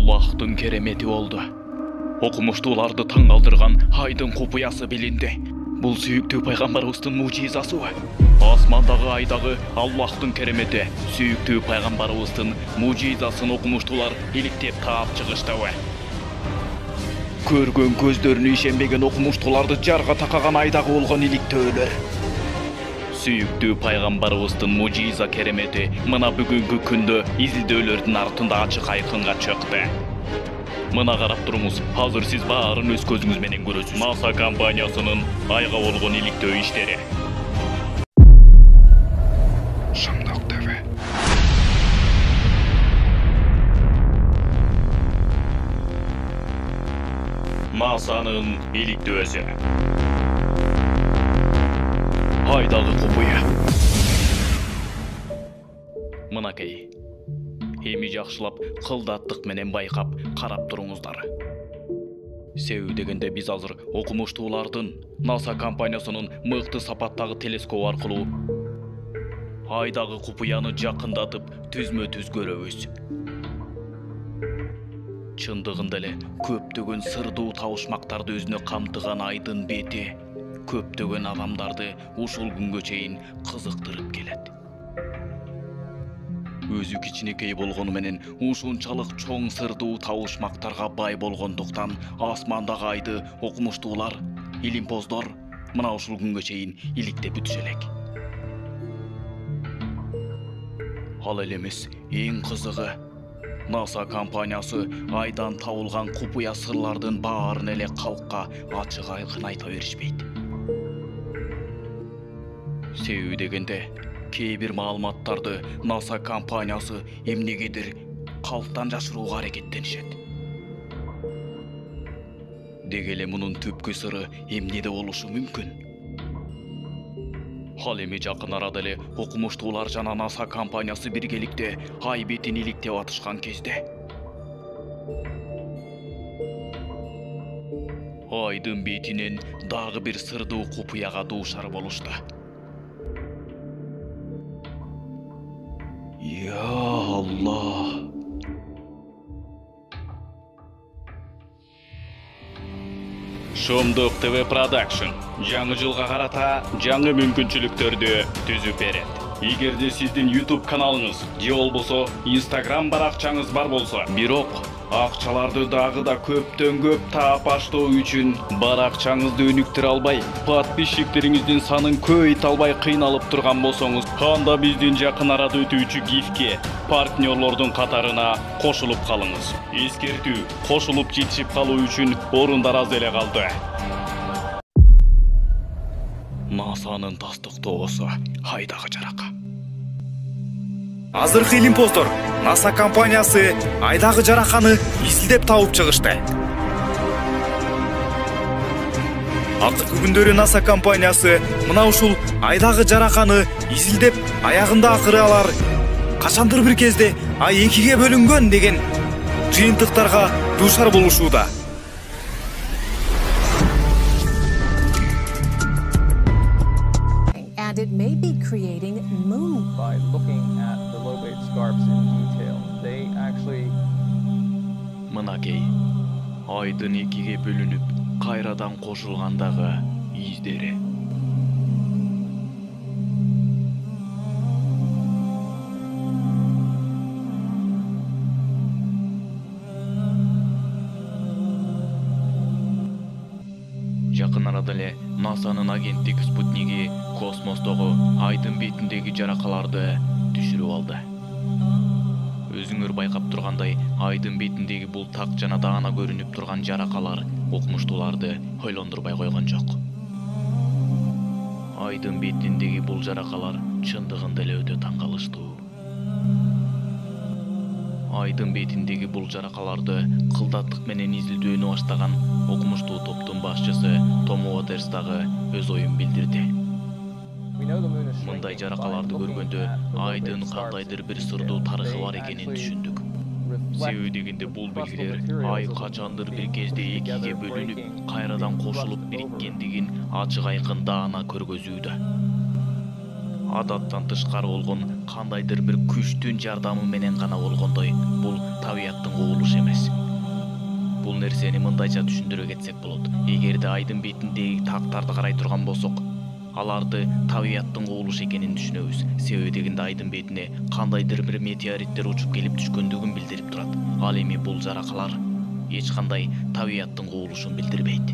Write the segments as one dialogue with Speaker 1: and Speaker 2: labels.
Speaker 1: Аллахтың керемети болду. Окумуштууларды таң калтырган айдын купуясы билинди. Бул сүйүктүү пайгамбарыбыздын мужизасы. Асмандагы айдагы Аллахтың керемети, сүйүктүү пайгамбарыбыздын мужизасын окумуштуулар иликтеп таап чыгышты. Көргөн көздөрүнө ишенбеген окумуштууларды жарга такаган айдагы болгон иликтөөлөр. Сүйүктүү пайгамбарыбыздын мужиза керемети мына бүгүнкү күндө изилдөөлөрдүн артында ачык айкынга чыкты. Мына карап туруңуз, азыр сиз баарын өз көзүңүз менен көрөсүз. NASA компаниясынын айга болгон иликтөө иштери. Шымдык ТV. NASA'нын иликтөөсү. Айдагы купуя. Мынакей. Эми жакшылап кылдаттык менен байкап карап туруңуздар. Себеби дегенде биз азыр окумуштуулардын NASA компаниясынын мыкты сапаттагы телескоп аркылуу айдагы купуяны жакындатып түзмө-түз көрөбүз. Чындыгында эле көптөгөн сырдуу табышмактарды өзүнө камтыган айдын бети көптөгөн адамдарды ушул күнгө чейин кызыктырып келет. Өзү кичинекей болгону менен ушунчалык чоң сырдуу табышмактарга бай болгондуктан асмандагы айды окумуштуулар, илимпоздор мына ушул күнгө чейин иликтеп бүтүшө элек. Ал эле эмес, эң кызыгы NASA компаниясы айдан табылган купуя сырлардын баарын эле калкка ачык айкын айта беришпейт. Себеби дегенде кээ бир маалыматтарды NASA компаниясы эмнегедир калктан жашырууга аракеттенишет. Деги эле мунун түпкү сыры эмнеде болушу мүмкүн? Ал эми жакын арада эле окумуштуулар жана NASA компаниясы биргеликте ай бетин иликтеп атышкан кезде айдын бетинен дагы бир сырдуу купуяга дуушар болушту. Я Аллах! Шымдык ТВ Production жаңы жылга карата жаңы мүмкүнчүлүктөрдү түзүп берет. Эгерде сиздин YouTube каналыңыз же болбосо Instagram баракчаңыз бар болсо, бирок акчаларды дагы да көптөн көп таап аштоо үчүн баракчаңызды өнүктүрө албай, подписчиктериңиздин санын көбөйтө албай кыйналып турган болсоңуз, анда биздин жакын арада өтүүчү гифке партнерлордун катарына кошулуп калыңыз. Эскертүү, кошулуп жетишип калуу үчүн орундар аз эле калды. NASA'нын тастыктоосу айдагы жарака.
Speaker 2: Азыркы илимпоздор NASA компаниясы айдагы жараканы изилдеп табып чыгышты. Акыркы күндөрү NASA компаниясы мына ушул айдагы жараканы изилдеп, аягында акыры алар качандыр бир кезде ай экиге бөлүнгөн деген жыйынтыктарга дуушар болушууда.
Speaker 3: And it may be creating moon.
Speaker 4: By looking at the lobate scarps in detail, they actually...
Speaker 1: Мынакей, айдын экиге бөлүнүп, кайрадан кошулгандагы издери. Жакын арада эле NASA'нын агенттик спутниги космостогу айдын бетиндеги жаракаларды түшүрүп алды. Өзүңөр байкап тургандай, айдын бетиндеги бул так жана даана көрүнүп турган жаракалар окумуштууларды ойлондурбай койгон жок. Айдын бетиндеги бул жаракалар чындыгында эле өтө таң калыштуу. Айдын бетиндеги бул жаракаларды кылдаттык менен изилдөөнү баштаган окумуштуу топтун башчысы Том Уотерс дагы өз оюн билдирди. Мындай жаракаларды көргөндө айдын кандайдыр бир сырдуу тарыхы бар экенин түшүндүк. Себеби дегенде бул белгилер ай качандыр бир кезде экиге бөлүнүп, кайрадан кошулуп бириккендигин ачык айкын даана көргөзүүдө.
Speaker 5: адаттан тышкары болгон кандайдыр бир күчтүн жардамы менен гана болгондой бул табияттын кубулушу эмес. Бул нерсени мындайча түшүндүрө кетсек болот. Эгерде айдын бетиндеги тактарды карай турган болсок, аларды табияттын кубулушу экенин түшүнөбүз. Себеби дегенде айдын бетине кандайдыр бир метеориттер учуп келип түшкөндүгүн билдирип турат. Ал эми бул жаракалар эч кандай табияттын кубулушун билдирбейт.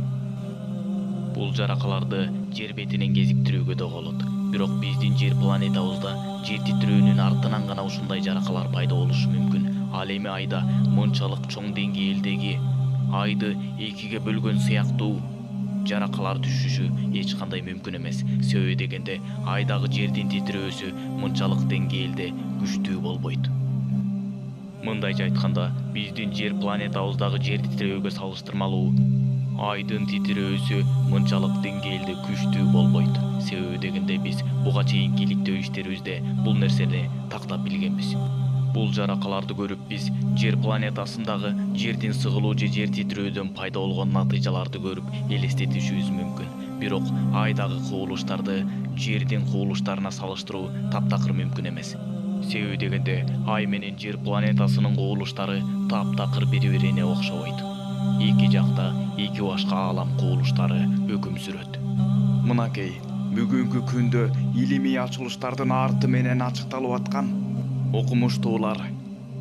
Speaker 5: Бул жаракаларды жер бетинен кезиктирүүгө да болот. Бирок биздин жер планетабызда жер титирөөнүн артынан гана ушундай жаракалар пайда болушу мүмкүн. Ал эми айда мынчалык чоң деңгээлдеги айды экиге бөлгөн сыяктуу жаракалар түшүшү эч кандай мүмкүн эмес. Себеби дегенде айдагы жердин титирөөсү мынчалык деңгээлде күчтүү болбойт. Мындайча айтканда, биздин жер планетабыздагы жер титирөөгө салыштырмалуу айдын титирөөсү мынчалык деңгээлде күчтүү болбойт. Себеби дегенде биз буга чейинки иликтөө иштерибизде бул нерсени тактап билгенбиз. Бул жаракаларды көрүп биз жер планетасындагы жердин сыгылуу же жер титирөөдөн пайда болгон натыйжаларды көрүп элестетишибиз мүмкүн. Бирок айдагы кубулуштарды жердин кубулуштарына салыштыруу таптакыр мүмкүн эмес. Себеби дегенде ай менен жер планетасынын кубулуштары таптакыр бири-бирине окшобойт. Эки жакта эки башка аалам кубулуштары өкүм сүрөт.
Speaker 2: Мынакей, бүгүнкү күндө илимий ачылыштардын арты менен ачыкталып аткан окумуштуулар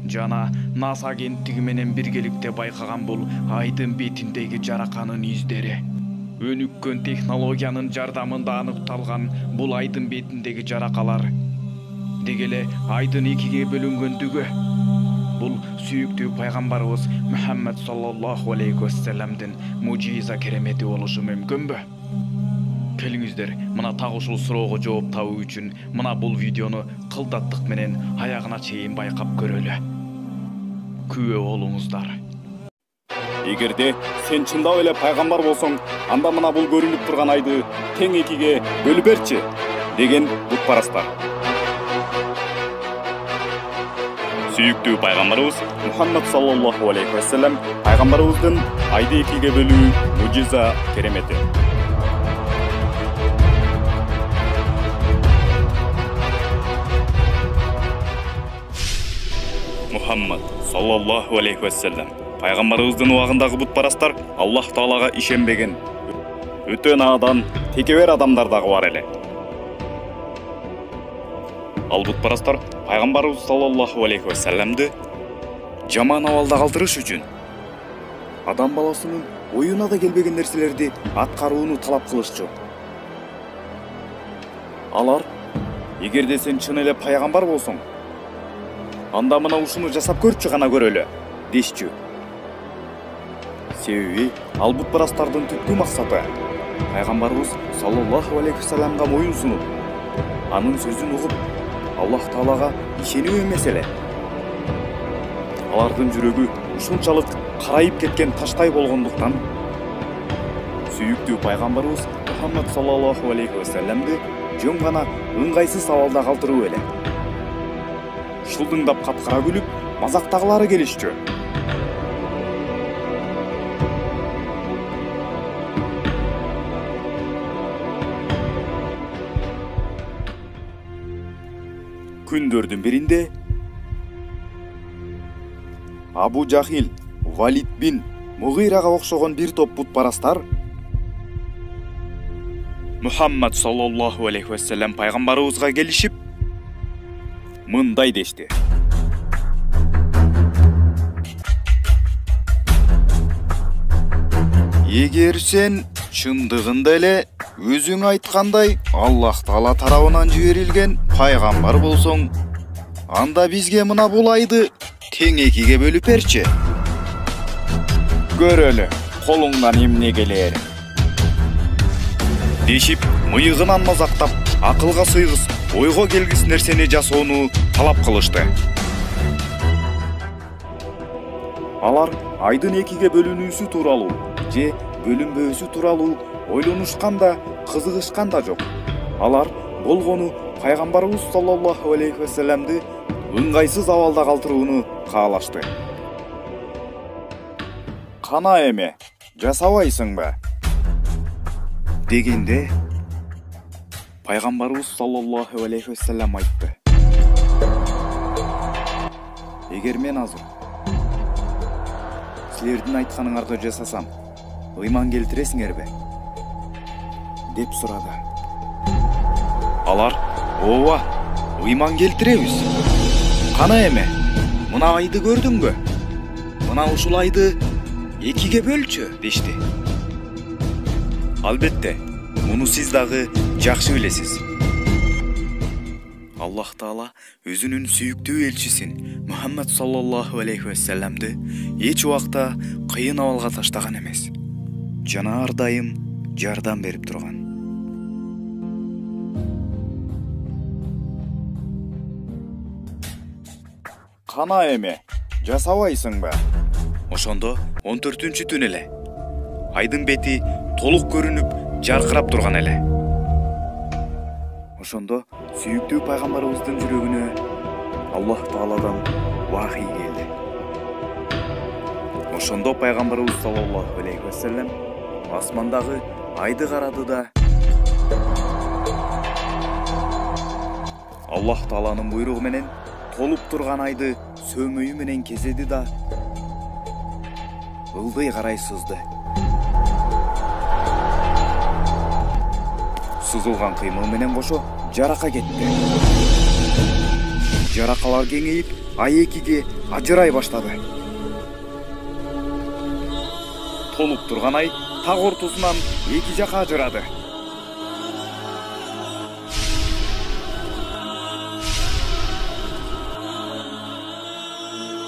Speaker 2: жана NASA агенттиги менен биргеликте байкаган бул айдын бетиндеги жараканын издери. Өнүккөн технологиянын жардамында аныкталган бул айдын бетиндеги жаракалар деги эле айдын экиге бөлүнгөндүгү бул сүйүктүү пайгамбарыбыз Мухаммад саллаллаху алейхи вассаламдын мужиза керемети болушу мүмкүнбү? Келиңиздер, мына так ушул суроого жооп табуу үчүн мына бул видеону кылдаттык менен аягына чейин байкап көрөлү. Күбө болуңуздар.
Speaker 1: Эгерде сен чындап эле пайгамбар болсоң, анда мына бул көрүнүп турган айды тең экиге бөлүп берчи деген бутпарастар. Сүйүктүү пайгамбарыбыз Мухаммад саллаллаху алейхи вассалам пайгамбарыбыздын айды экиге бөлүү мужиза керемети. Мухаммад саллаллаху алейхи вассалам пайгамбарыбыздын убагындагы бутпарастар Аллах Таалага ишенбеген өтө наадан текебер адамдар дагы бар эле. Ал бутпарастар пайгамбарыбыз саллаллаху алейхи вассаламды жаман абалда калтырыш үчүн адам баласынын оюна да келбеген нерселерди аткарууну талап кылышчу. Алар, эгерде сен чын эле пайгамбар болсоң, анда мына ушуну жасап көрчү гана көрөлү дешчү. Себеби ал бутпарастардын түпкү максаты пайгамбарыбыз саллаллаху алейхи вассаламга моюн сунуп, анын сөзүн угуп, Аллах Таалага ишенүү эмес эле. Алардын жүрөгү ушунчалык карайып кеткен таштай болгондуктан сүйүктүү пайгамбарыбыз Мухаммад саллаллаху алейхи вассаламды жөн гана ыңгайсыз абалда калтыруу эле. Шулдуңдап каткара күлүп, мазактагылары келишчү. Күндөрдүн биринде Абу Жахил, Валид бин Мугирага окшогон бир топ бутпарастар Мухаммад саллаллаху алейхи вассалам пайгамбарыбызга келишип мындай дешти. Эгер сен чындыгында эле өзүң айткандай Аллах Таала тарабынан жиберилген пайгамбар болсоң, анда бизге мына бул айды тең экиге бөлүп берчи. Көрөлү, колуңдан эмне келер. Дешип, мыйыгынан мазактап, акылга сыйгыс, ойго келгис нерсени жасоону талап кылышты. Алар айдын экиге бөлүнүүсү тууралуу же бөлүнбөөсү тууралуу ойлонушкан да, кызыгышкан да жок. Алар болгону пайгамбарыбыз саллаллаху алейхи вассаламды ыңгайсыз абалда калтырууну каалашты. Кана эме, жасабайсыңбы? Дегенде
Speaker 2: Пайгамбарыбыз саллаллаху алейхи вассалам айтты. Эгер мен азыр силердин айтканыңарды жасасам, ыйман келтиресиңерби? деп сурады. Алар: "Ооба, ыйман келтиребиз. Кана эме, мына айды көрдүңбү? Мына ушул айды экиге бөлчү" дешти. Албетте, муну сиз дагы жакшы билесиз. Аллах Таала өзүнүн сүйүктүү элчисин Мухаммад саллаллаху алейхи вассаламды эч убакта кыйын абалга таштаган эмес. Жана ар дайым жардам берип турган. Кана эме, жасабайсыңбы? Ошондо 14-түн эле айдын бети толук көрүнүп, жаркырап турган эле. Ошондо сүйүктүү пайгамбарыбыздын жүрөгүнө Аллах Тааладан вахий келди. Ошондо пайгамбарыбыз саллаллаху алейхи вассалам асмандагы айды карады да Аллах Тааланын буйругу менен толуп турган айды сөмөйү менен кезеди да ылдый карай сызды. Сызылган кыймыл менен кошо жарака кетти. Жаракалар кеңейип, ай экиге ажырай баштады. Толуп турган ай так ортосунан эки жака ажырады.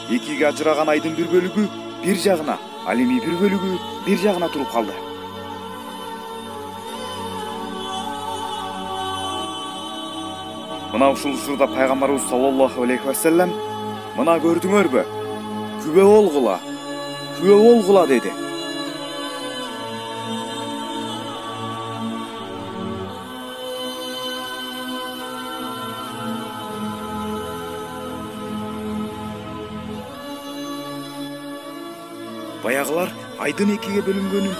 Speaker 2: Экиге ажыраган айдын бир бөлүгү бир жагына, ал эми бир бөлүгү бир жагына туруп калды. Мына ушул учурда пайгамбарыбыз саллаллаху алейхи вассалам: "Мына көрдүңөрбү? Күбө болгула" деди. Баягылар айдын экиге бөлүнгөнүн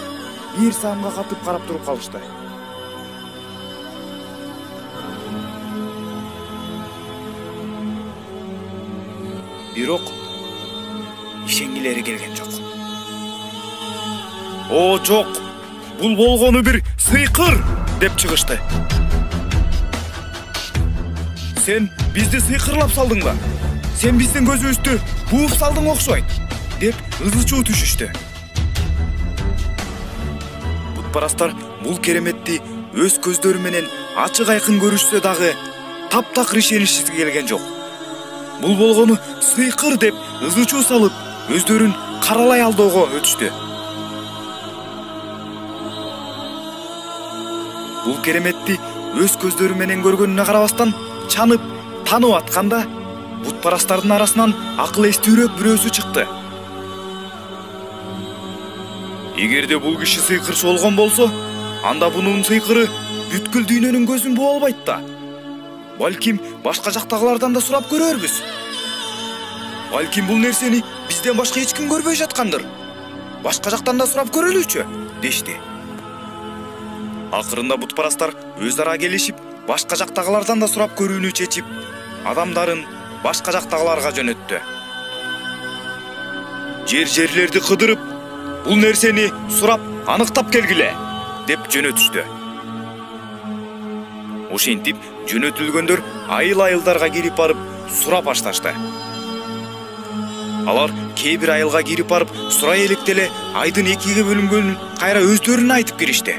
Speaker 2: бир саамга катып карап туруп калышты. Бирок ишенгилери келген жок. "О, жок, бул болгону бир сыйкыр" деп чыгышты. "Сен бизди сыйкырлап салдыңбы? Сен биздин көзүбүздү бууп салдың окшойт" деп ызы-чуу түшүштү. Бутпарастар бул кереметти өз көздөрү менен ачык айкын көрүшсө дагы таптакыр ишенишиге келген жок. Бул болгону сыйкыр деп ызы-чуу салып, өздөрүн каралай алдоого өтүштү. Бул кереметти өз көздөрү менен көргөнүнө карабастан чанып, танып атканда бутпарастардын арасынан акыл эстүүрөөк бирөөсү чыкты. Эгерде бул киши сыйкырчы болгон болсо, анда бунун сыйкыры бүткүл дүйнөнүн көзүн буу албайт да. Балким башка жактагылардан да сурап көрөрбүз. Балким бул нерсени бизден башка эч ким көрбөй жаткандыр. Башка жактан да сурап көрөлүчү, дешти. Акырында бутпарастар өз ара келишип, башка жактагылардан да сурап көрүүнү чечип, адамдарын башка жактагыларга жөнөттү. Жерлерди кыдырып, бул нерсени сурап аныктап келгиле деп жөнөтүштү. Ошентип жөнөтүлгөндөр айыл-айылдарга кирип барып сурап башташты. Алар кээ бир айылга кирип барып сурай электе эле айдын экиге бөлүнгөнүн кайра өздөрүнө айтып киришти.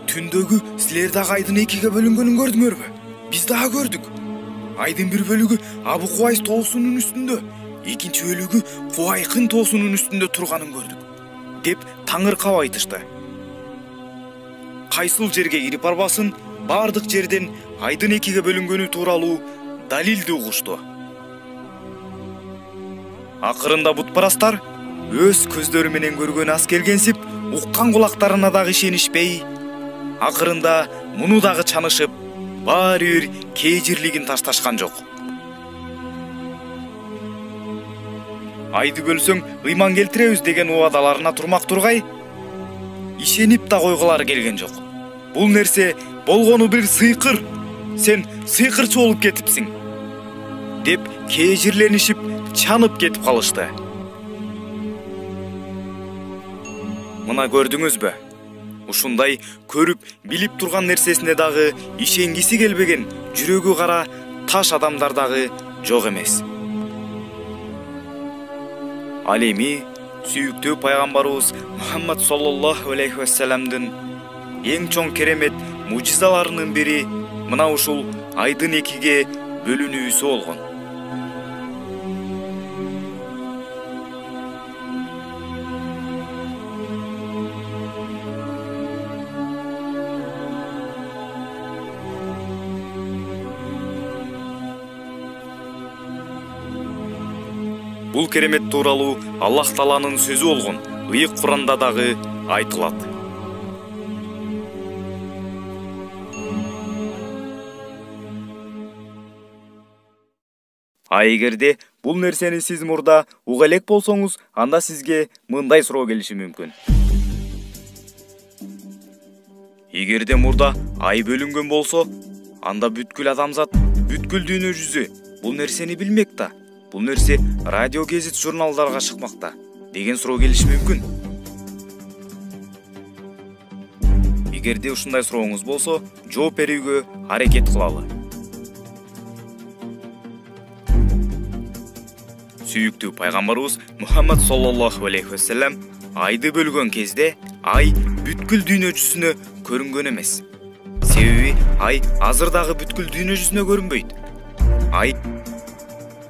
Speaker 2: Түндөгү силер дагы айдын экиге бөлүнгөнүн көрдүңөрбү? Биз дагы көрдүк. Айдын бир бөлүгү Абу Куайс тоосунун үстүндө, экинчи бөлүгү Куайкын тоосунун үстүндө турганын көрдүк деп таңыркап айтышты. Кайсыл жерге кирип барбасын, бардык жерден айдын экиге бөлүнгөнү тууралуу далилди угушту. Акырында бутпарастар өз көздөрү менен көргөнү аз келгенсип, уккан кулактарына дагы ишенишпей, акырында муну дагы чанышып, баары бир кээжирлигин ташташкан жок. Айды бөлсөң ыйман келтиребиз деген убадаларына турмак тургай, ишенип да койгулары келген жок. Бул нерсе болгону бир сыйкыр. Сен сыйкырчы болуп кетипсиң деп кежирленишип, чанып кетип калышты. Мына көрдүңүзбү? Ушундай көрүп, билип турган нерсесине дагы ишенгиси келбеген жүрөгү кара таш адамдар дагы жок эмес. Ал эми сүйүктүү пайгамбарыбыз Мухаммад саллаллаху алейхи вассаламдын эң чоң керемет мужизаларынын бири мына ушул айдын экиге бөлүнүүсү болгон. Бул керемет тууралуу Аллах Тааланын сөзү болгон Ыйык Куранда дагы айтылат. Эгерде бул нерсени сиз мурда уга элек болсоңуз, анда сизге мындай суроо келиши мүмкүн. Эгерде мурда ай бөлүнгөн болсо, анда бүткүл адамзат, бүткүл дүйнө жүзү бул нерсени билмек да. Бул нерсе радио, гезит, журналдарга чыкмакта деген суроо келиши мүмкүн. Эгерде ушундай сурооңуз болсо, жооп берүүгө аракет кылалы. Сүйүктүү пайгамбарыбыз Мухаммад саллаллаху алейхи вассалам айды бөлгөн кезде ай бүткүл дүйнө жүзүнө көрүнгөн эмес. Себеби ай азыр дагы бүткүл дүйнө жүзүнө көрүнбөйт.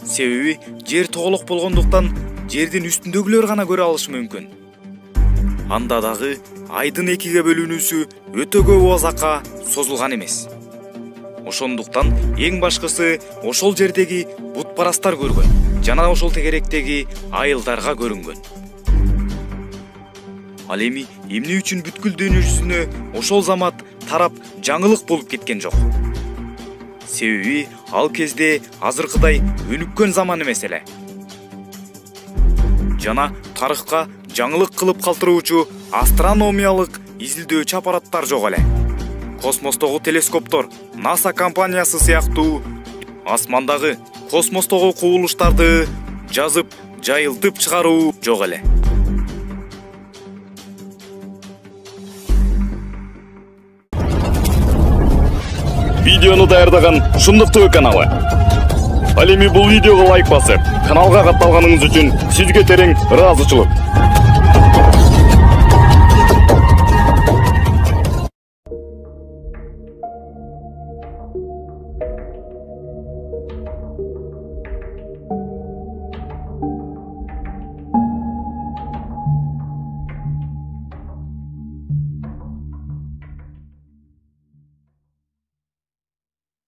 Speaker 2: Себеби жер тоголок болгондуктан жердин үстүндөгүлөр гана көрө алышы мүмкүн. Анда дагы айдын экиге бөлүнүүсү өтө көп убакытка созулган эмес. Ошондуктан эң башкысы ошол жердеги бутпарастар көргөн жана ошол тегеректеги айылдарга көрүнгөн. Ал эми эмне үчүн бүткүл дүйнө жүзүнө ошол замат тарап жаңылык болуп кеткен жок? Себеби ал кезде азыркыдай өнүккөн заман эмес эле. Жана тарыхка жаңылык кылып калтыруучу астрономиялык изилдөөчү аппараттар жок эле. Космостогу телескоптор, NASA компаниясы сыяктуу асмандагы космостогу кубулуштарды жазып, жайылтып чыгаруу жок эле.
Speaker 1: Видеону даярдаган Шындык ТВ каналы. Ал эми бул видеого лайк басып, каналга катталганыңыз үчүн сизге терең ыраазычылык.